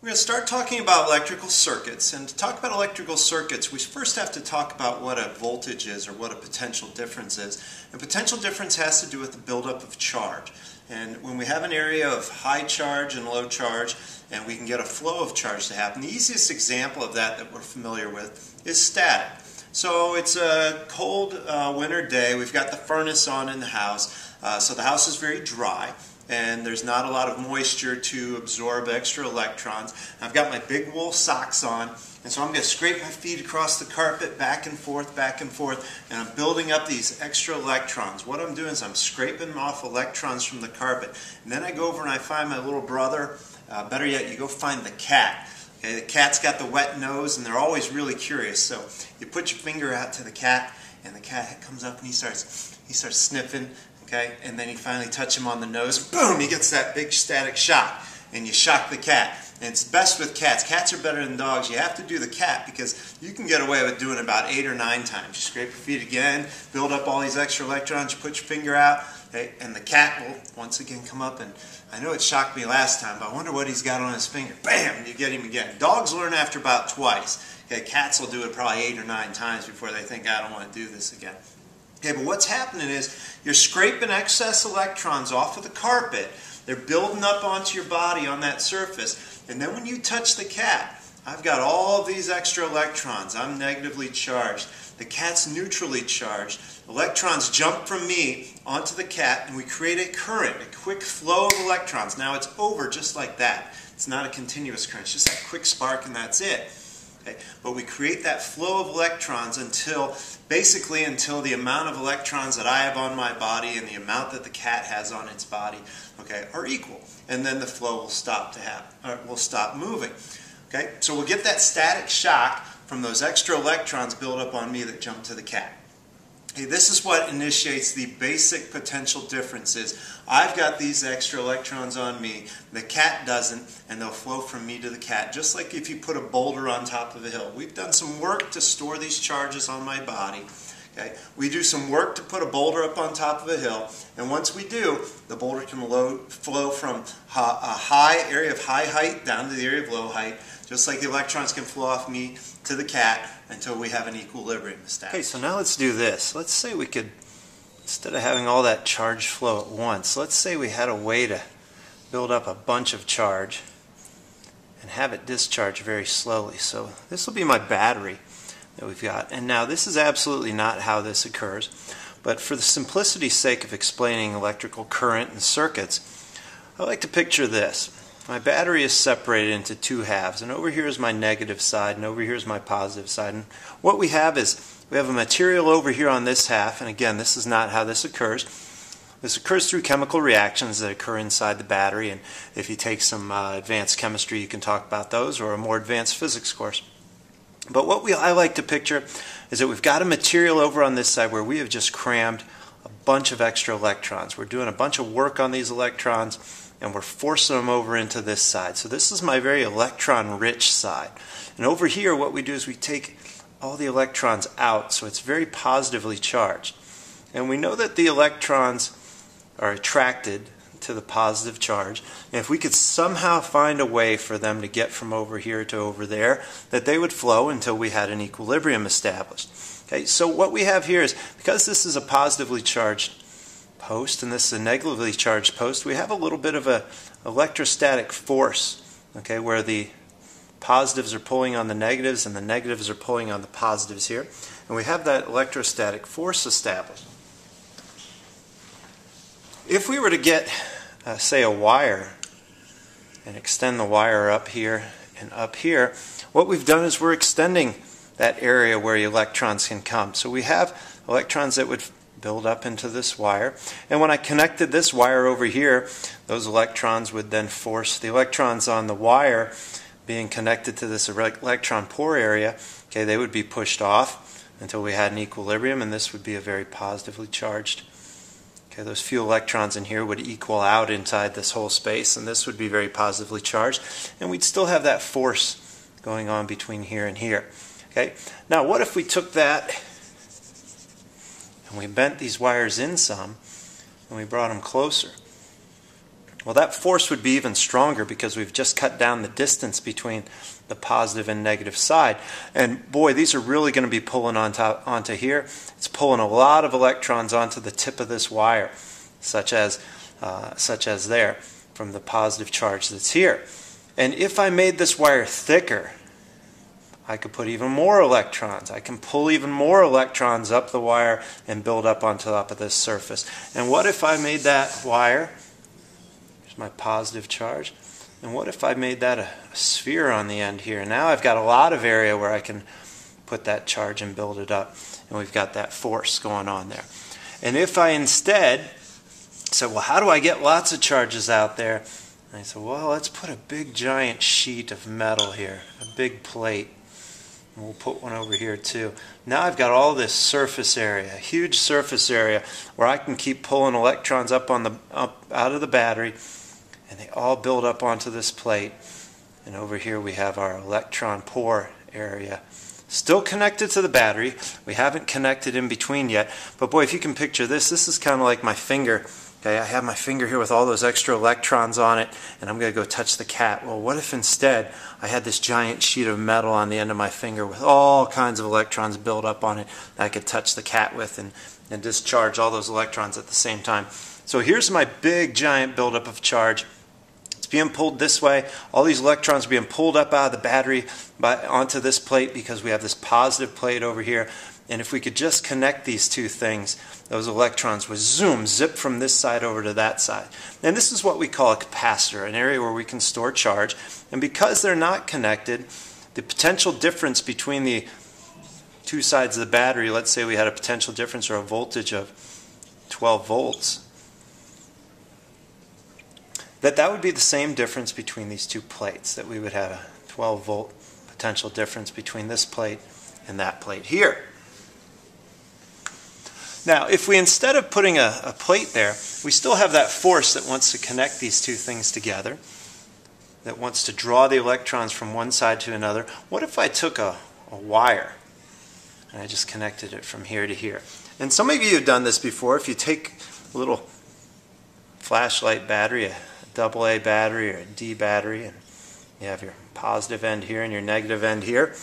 We're going to start talking about electrical circuits, and to talk about electrical circuits we first have to talk about what a voltage is, or what a potential difference is. A potential difference has to do with the buildup of charge, and when we have an area of high charge and low charge and we can get a flow of charge to happen, the easiest example of that we're familiar with is static. So it's a cold winter day, we've got the furnace on in the house, so the house is very dry and there's not a lot of moisture to absorb extra electrons. I've got my big wool socks on, and so I'm going to scrape my feet across the carpet back and forth, and I'm building up these extra electrons. What I'm doing is I'm scraping off electrons from the carpet, and then I go over and I find my little brother, better yet, you go find the cat. Okay, the cat's got the wet nose and they're always really curious, so you put your finger out to the cat and the cat comes up and he starts sniffing. Okay, and then you finally touch him on the nose, boom, he gets that big static shock, and you shock the cat. And it's best with cats. Cats are better than dogs. You have to do the cat because you can get away with doing it about 8 or 9 times. You scrape your feet again, build up all these extra electrons, you put your finger out, okay, and the cat will once again come up, and I know it shocked me last time, but I wonder what he's got on his finger. Bam, and you get him again. Dogs learn after about twice. Okay, cats will do it probably 8 or 9 times before they think, I don't want to do this again. Okay, but what's happening is you're scraping excess electrons off of the carpet. They're building up onto your body on that surface. And then when you touch the cat, I've got all of these extra electrons. I'm negatively charged. The cat's neutrally charged. Electrons jump from me onto the cat, and we create a current, a quick flow of electrons. Now it's over just like that. It's not a continuous current. It's just that quick spark, and that's it. Okay, but we create that flow of electrons basically until the amount of electrons that I have on my body and the amount that the cat has on its body, okay, are equal, and then the flow will stop to happen, or will stop moving. Okay, so we'll get that static shock from those extra electrons built up on me that jump to the cat. Okay, this is what initiates the basic potential differences. I've got these extra electrons on me, the cat doesn't, and they'll flow from me to the cat, just like if you put a boulder on top of a hill. We've done some work to store these charges on my body. Okay? We do some work to put a boulder up on top of a hill, and once we do, the boulder can flow from a area of high height down to the area of low height, just like the electrons can flow off me to the cat until we have an equilibrium established. Okay, so now let's do this. Let's say we could, instead of having all that charge flow at once, let's say we had a way to build up a bunch of charge and have it discharge very slowly. So this will be my battery that we've got. And now this is absolutely not how this occurs, but for the simplicity's sake of explaining electrical current and circuits, I like to picture this. My battery is separated into 2 halves, and over here is my negative side, and over here is my positive side. And what we have is, we have a material over here on this half, and again, this is not how this occurs. This occurs through chemical reactions that occur inside the battery, and if you take some advanced chemistry, you can talk about those, or a more advanced physics course. But what I like to picture is that we've got a material over on this side where we have just crammed a bunch of extra electrons. We're doing a bunch of work on these electrons, and we're forcing them over into this side. So this is my very electron-rich side. And over here, what we do is we take all the electrons out, so it's very positively charged. And we know that the electrons are attracted to the positive charge. And if we could somehow find a way for them to get from over here to over there, that they would flow until we had an equilibrium established. Okay, so what we have here is, because this is a positively charged post and this is a negatively charged post, we have a little bit of an electrostatic force, okay, where the positives are pulling on the negatives and the negatives are pulling on the positives here, and we have that electrostatic force established. If we were to get, say, a wire and extend the wire up here and up here, what we've done is we're extending that area where electrons can come. So we have electrons that would build up into this wire, and when I connected this wire over here, those electrons would then force the electrons on the wire being connected to this electron pore area, okay, they would be pushed off until we had an equilibrium, and this would be a very positively charged. Okay, those few electrons in here would equal out inside this whole space, and this would be very positively charged, and we'd still have that force going on between here and here. Okay, now what if we took that and we bent these wires in some and we brought them closer? Well, that force would be even stronger because we've just cut down the distance between the positive and negative side. And boy, these are really going to be pulling onto here. It's pulling a lot of electrons onto the tip of this wire, such as there, from the positive charge that's here. And if I made this wire thicker, I could put even more electrons. I can pull even more electrons up the wire and build up on top of this surface. And what if I made that wire, here's my positive charge, and what if I made that a sphere on the end here? Now I've got a lot of area where I can put that charge and build it up, and we've got that force going on there. And if I instead said, well, how do I get lots of charges out there? And I said, well, let's put a big giant sheet of metal here, a big plate. And we'll put one over here too. Now I've got all this surface area, a huge surface area, where I can keep pulling electrons up out of the battery, and they all build up onto this plate. And over here we have our electron pore area, still connected to the battery. We haven't connected in between yet. But boy, if you can picture this, this is kind of like my finger. Okay, I have my finger here with all those extra electrons on it, and I'm going to go touch the cat. Well, what if instead I had this giant sheet of metal on the end of my finger with all kinds of electrons built up on it that I could touch the cat with and discharge all those electrons at the same time. So here's my big giant buildup of charge. It's being pulled this way. All these electrons are being pulled up out of the battery onto this plate because we have this positive plate over here. And if we could just connect these two things, those electrons would zip from this side over to that side. And this is what we call a capacitor, an area where we can store charge. And because they're not connected, the potential difference between the two sides of the battery, let's say we had a potential difference or a voltage of 12 volts, that would be the same difference between these two plates, that we would have a 12 volt potential difference between this plate and that plate here. Now, if we, instead of putting a plate there, we still have that force that wants to connect these two things together, that wants to draw the electrons from one side to another, what if I took a wire and I just connected it from here to here? And some of you have done this before. If you take a little flashlight battery, a AA battery or a D battery, and you have your positive end here and your negative end here.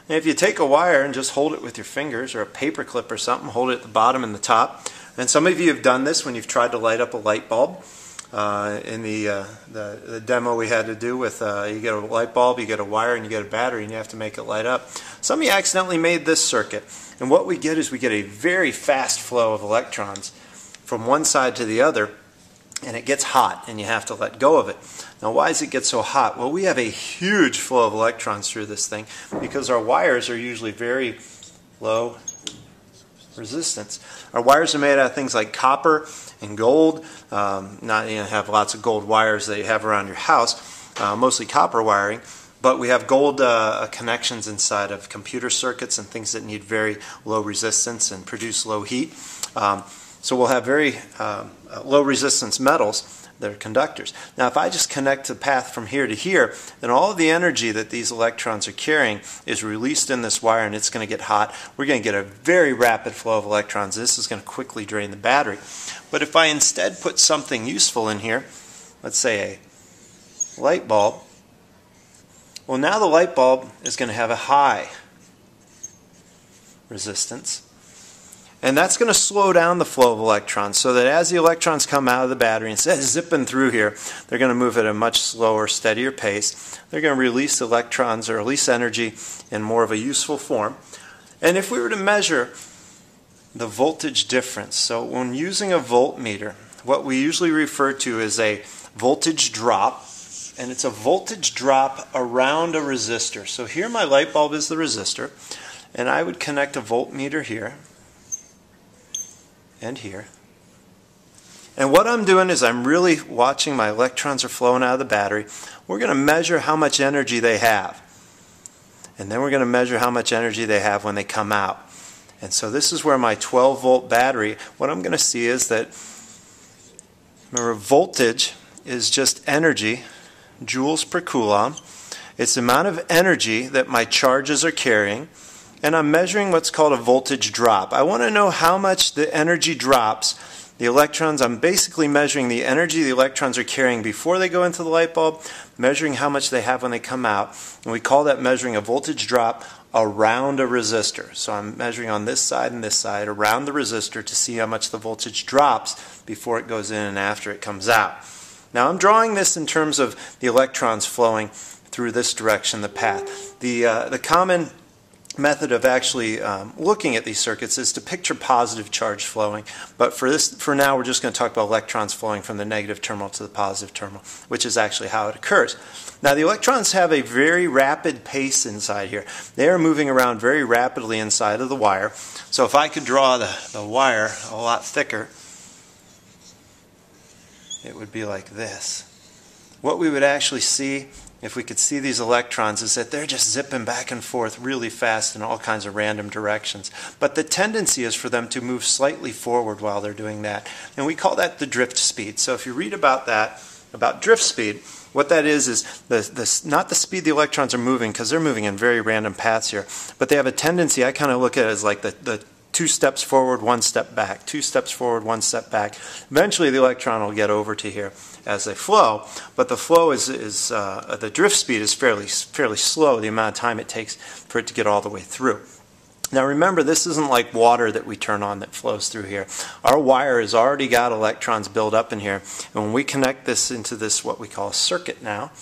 And if you take a wire and just hold it with your fingers or a paper clip or something, hold it at the bottom and the top. And some of you have done this when you've tried to light up a light bulb. In the demo we had to do with, you get a light bulb, you get a wire, and you get a battery, and you have to make it light up. Some of you accidentally made this circuit. And what we get is we get a very fast flow of electrons from one side to the other, and it gets hot, and you have to let go of it. Now, why does it get so hot? Well, we have a huge flow of electrons through this thing because our wires are usually very low resistance. Our wires are made out of things like copper and gold. Not have lots of gold wires that you have around your house, mostly copper wiring. But we have gold connections inside of computer circuits and things that need very low resistance and produce low heat. So we'll have very low resistance metals that are conductors. Now, if I just connect the path from here to here, then all of the energy that these electrons are carrying is released in this wire, and it's going to get hot. We're going to get a very rapid flow of electrons. This is going to quickly drain the battery. But if I instead put something useful in here, let's say a light bulb, well, now the light bulb is going to have a high resistance. And that's going to slow down the flow of electrons so that as the electrons come out of the battery, instead of zipping through here, they're going to move at a much slower, steadier pace. They're going to release electrons or release energy in more of a useful form. And if we were to measure the voltage difference, so when using a voltmeter, what we usually refer to is a voltage drop, and it's a voltage drop around a resistor. So here my light bulb is the resistor, and I would connect a voltmeter here and here. And what I'm doing is I'm really watching my electrons are flowing out of the battery. We're going to measure how much energy they have. And then we're going to measure how much energy they have when they come out. And so this is where my 12 volt battery, what I'm going to see is that, remember, voltage is just energy, joules per coulomb. It's the amount of energy that my charges are carrying. And I'm measuring what's called a voltage drop. I want to know how much the energy drops The electrons, I'm basically measuring the energy the electrons are carrying before they go into the light bulb, measuring how much they have when they come out, and we call that measuring a voltage drop around a resistor. So I'm measuring on this side and this side around the resistor to see how much the voltage drops before it goes in and after it comes out. Now I'm drawing this in terms of the electrons flowing through this direction, the path. The common method of actually looking at these circuits is to picture positive charge flowing, but for now we're just going to talk about electrons flowing from the negative terminal to the positive terminal, which is actually how it occurs. Now the electrons have a very rapid pace inside here. They are moving around very rapidly inside of the wire. So if I could draw the wire a lot thicker, it would be like this. What we would actually see if we could see these electrons is that they're just zipping back and forth really fast in all kinds of random directions. But the tendency is for them to move slightly forward while they're doing that. And we call that the drift speed. So if you read about that, about drift speed, what that is not the speed the electrons are moving, because they're moving in very random paths here, but they have a tendency, I kind of look at it as like the 2 steps forward, 1 step back, 2 steps forward, 1 step back. Eventually the electron will get over to here as they flow, but the flow the drift speed is fairly slow, the amount of time it takes for it to get all the way through. Now remember, this isn't like water that we turn on that flows through here. Our wire has already got electrons built up in here, and when we connect this into this, what we call a circuit now,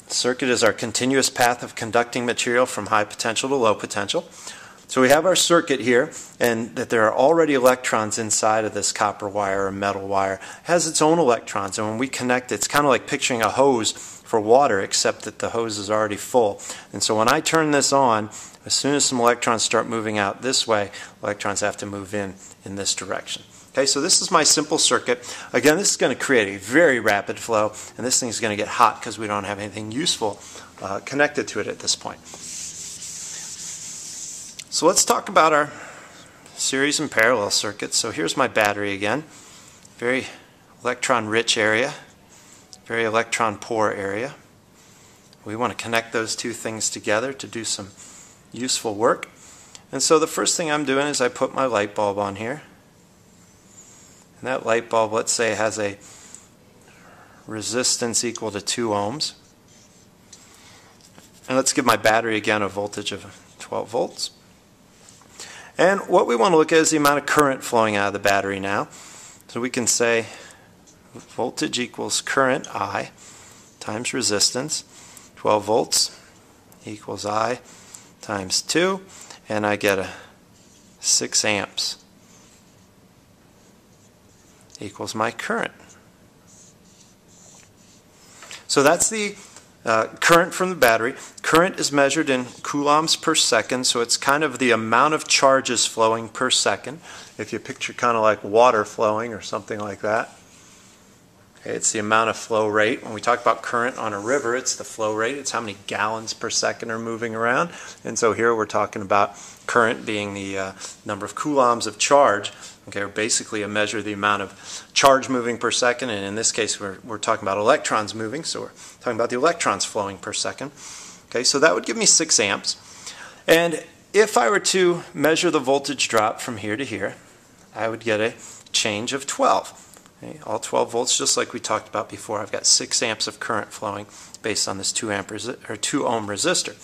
circuit is our continuous path of conducting material from high potential to low potential. So we have our circuit here, and that there are already electrons inside of this copper wire or metal wire. It has its own electrons, and when we connect it, it's kind of like picturing a hose for water, except that the hose is already full. And so when I turn this on, as soon as some electrons start moving out this way, electrons have to move in this direction. Okay, so this is my simple circuit. Again, this is going to create a very rapid flow, and this thing is going to get hot because we don't have anything useful connected to it at this point. So let's talk about our series and parallel circuits. So here's my battery again. Very electron-rich area, very electron-poor area. We want to connect those two things together to do some useful work. And so the first thing I'm doing is I put my light bulb on here. And that light bulb, let's say, has a resistance equal to 2 ohms. And let's give my battery again a voltage of 12 volts. And what we want to look at is the amount of current flowing out of the battery now. So we can say voltage equals current I times resistance. 12 volts equals I times 2, and I get a 6 amps equals my current. So that's the current from the battery. Current is measured in coulombs per second, so it's kind of the amount of charges flowing per second. If you picture kind of like water flowing or something like that. Okay, it's the amount of flow rate. When we talk about current on a river, it's the flow rate. It's how many gallons per second are moving around. And so here we're talking about current being the number of coulombs of charge. Okay, or basically a measure of the amount of charge moving per second, and in this case we're talking about electrons moving, so we're talking about the electrons flowing per second. Okay, so that would give me 6 amps. And if I were to measure the voltage drop from here to here, I would get a change of 12. Okay, all 12 volts, just like we talked about before. I've got 6 amps of current flowing based on this 2 ohm resistor.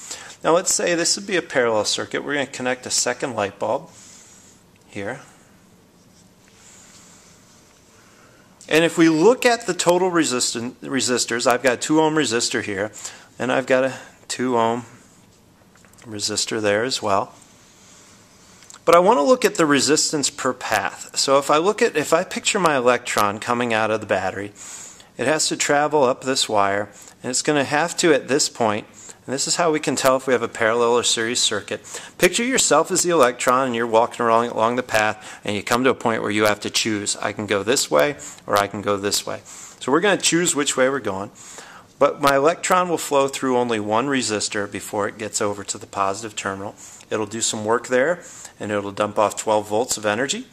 Now let's say this would be a parallel circuit. We're going to connect a second light bulb here. And if we look at the total resistors, I've got a 2 ohm resistor here, and I've got a 2 ohm resistor there as well. But I want to look at the resistance per path. So if I picture my electron coming out of the battery, it has to travel up this wire, and it's going to have to, at this point, and this is how we can tell if we have a parallel or series circuit. Picture yourself as the electron, and you're walking along the path, and you come to a point where you have to choose. I can go this way, or I can go this way. So we're going to choose which way we're going. But my electron will flow through only one resistor before it gets over to the positive terminal. It'll do some work there, and it'll dump off 12 volts of energy.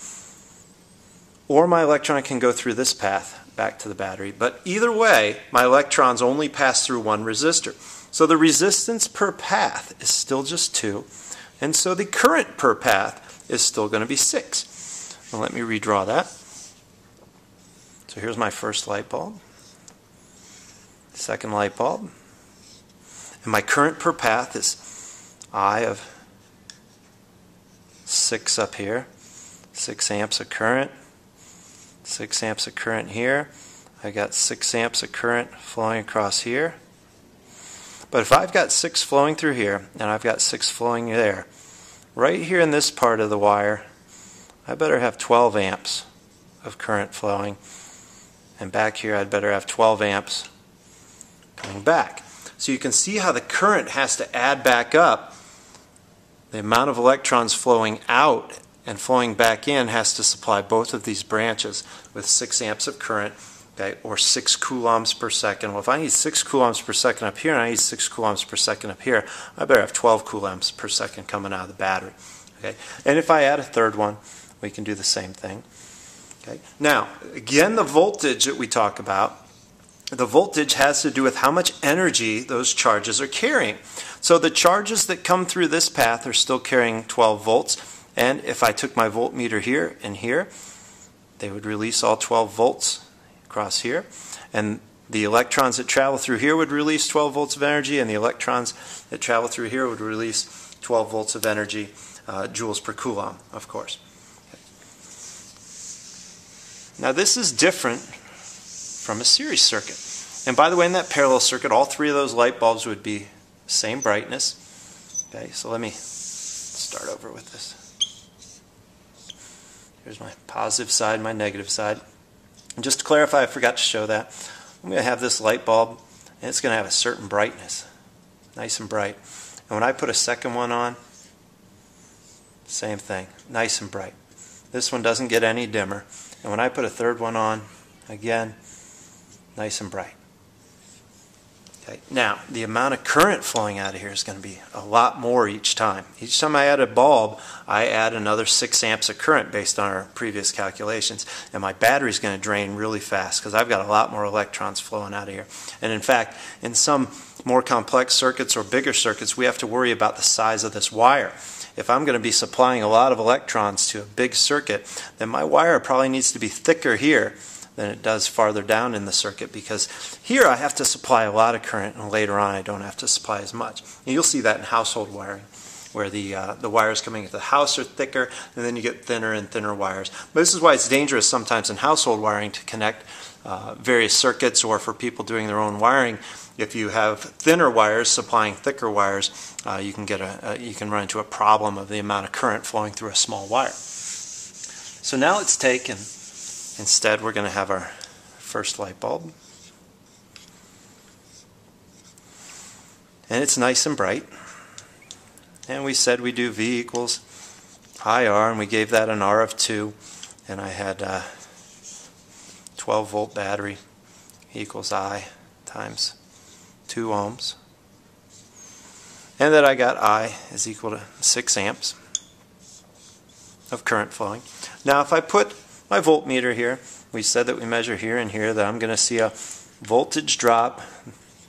Or my electron can go through this path back to the battery. But either way, my electrons only pass through one resistor. So the resistance per path is still just 2, and so the current per path is still going to be 6. And let me redraw that. So here's my first light bulb, second light bulb, and my current per path is I of 6 up here, 6 amps of current, 6 amps of current here. I got 6 amps of current flowing across here. But if I've got 6 flowing through here and I've got 6 flowing there, right here in this part of the wire, I better have 12 amps of current flowing. And back here I'd better have 12 amps coming back. So you can see how the current has to add back up. The amount of electrons flowing out and flowing back in has to supply both of these branches with 6 amps of current, okay, or 6 coulombs per second. Well, if I need 6 coulombs per second up here and I need 6 coulombs per second up here, I better have 12 coulombs per second coming out of the battery. Okay? And if I add a third one, we can do the same thing. Okay? Now, again, the voltage that we talk about, the voltage has to do with how much energy those charges are carrying. So the charges that come through this path are still carrying 12 volts. And if I took my voltmeter here and here, they would release all 12 volts across here. And the electrons that travel through here would release 12 volts of energy, and the electrons that travel through here would release 12 volts of energy, joules per coulomb, of course. Now this is different from a series circuit. And by the way, in that parallel circuit, all 3 of those light bulbs would be same brightness. Okay, so let me start over with this. Here's my positive side, my negative side. And just to clarify, I forgot to show that. I'm going to have this light bulb, and it's going to have a certain brightness, nice and bright. And when I put a second one on, same thing, nice and bright. This one doesn't get any dimmer. And when I put a third one on, again, nice and bright. Okay. Now, the amount of current flowing out of here is going to be a lot more each time. Each time I add a bulb, I add another 6 amps of current based on our previous calculations. And my battery is going to drain really fast because I've got a lot more electrons flowing out of here. And in fact, in some more complex circuits or bigger circuits, we have to worry about the size of this wire. If I'm going to be supplying a lot of electrons to a big circuit, then my wire probably needs to be thicker here than it does farther down in the circuit, because here I have to supply a lot of current and later on I don't have to supply as much. And you'll see that in household wiring, where the wires coming into the house are thicker and then you get thinner and thinner wires. But this is why it's dangerous sometimes in household wiring to connect various circuits, or for people doing their own wiring. If you have thinner wires supplying thicker wires, you can run into a problem of the amount of current flowing through a small wire. So now let's take and instead we're going to have our first light bulb. And it's nice and bright. And we said we do V equals IR, and we gave that an R of 2. And I had 12 volt battery equals I times 2 ohms. And that I got I is equal to 6 amps of current flowing. Now if I put my voltmeter here, we said that we measure here and here, that I'm going to see a voltage drop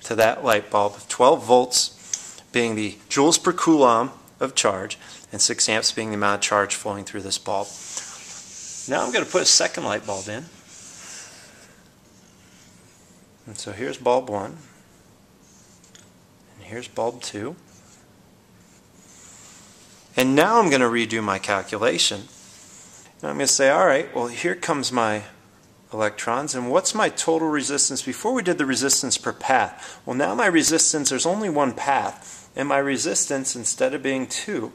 to that light bulb of 12 volts being the joules per coulomb of charge, and 6 amps being the amount of charge flowing through this bulb. Now I'm going to put a second light bulb in. And so here's bulb 1, and here's bulb 2. And now I'm going to redo my calculation. And I'm going to say, all right, well, here comes my electrons, and what's my total resistance? Before we did the resistance per path. Well, now my resistance, there's only one path, and my resistance, instead of being 2,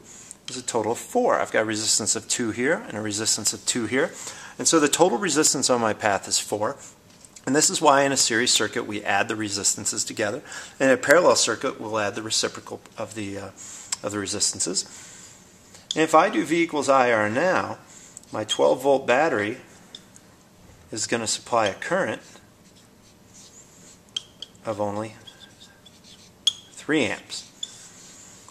is a total of 4. I've got a resistance of 2 here and a resistance of 2 here. And so the total resistance on my path is 4. And this is why in a series circuit we add the resistances together. In a parallel circuit we'll add the reciprocal of the resistances. And if I do V equals IR now, my 12 volt battery is going to supply a current of only 3 amps.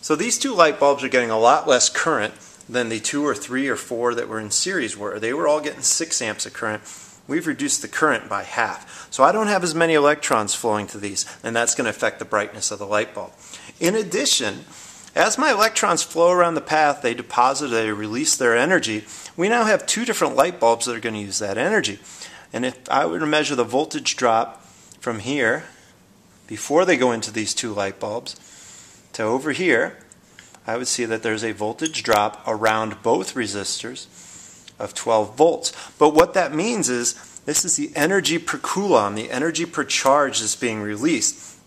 So these 2 light bulbs are getting a lot less current than the 2 or 3 or 4 that were in series were. They were all getting 6 amps of current. We've reduced the current by half. So I don't have as many electrons flowing to these, and that's going to affect the brightness of the light bulb. In addition, As my electrons flow around the path, they deposit, they release their energy. We now have two different light bulbs that are going to use that energy. And if I were to measure the voltage drop from here, before they go into these two light bulbs, to over here, I would see that there's a voltage drop around both resistors of 12 volts. But what that means is this is the energy per coulomb, the energy per charge that's being released.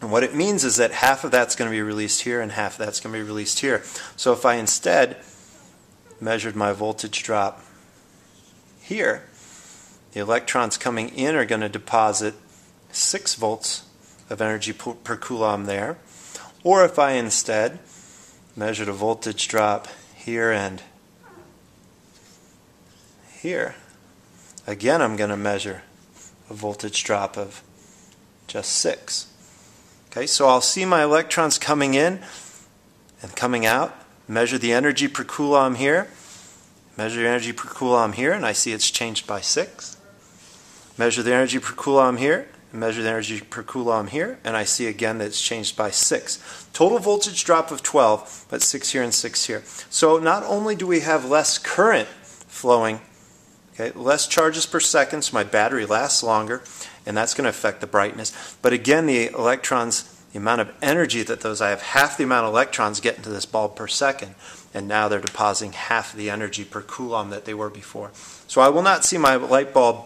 And what it means is that half of that's going to be released here and half of that's going to be released here. So if I instead measured my voltage drop here, the electrons coming in are going to deposit 6 volts of energy per coulomb there. Or if I instead measured a voltage drop here and here, again I'm going to measure a voltage drop of just 6. Okay, so I'll see my electrons coming in and coming out, measure the energy per coulomb here, measure the energy per coulomb here, and I see it's changed by 6. Measure the energy per coulomb here, measure the energy per coulomb here, and I see again that it's changed by 6. Total voltage drop of 12, but 6 here and 6 here. So not only do we have less current flowing, okay, less charges per second, so my battery lasts longer, and that's going to affect the brightness. But again, the electrons, the amount of energy that those, I have half the amount of electrons get into this bulb per second, and now they're depositing half the energy per coulomb that they were before. So I will not see my light bulb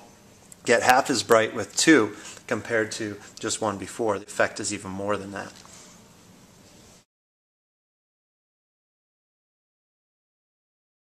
get half as bright with 2 compared to just 1 before. The effect is even more than that.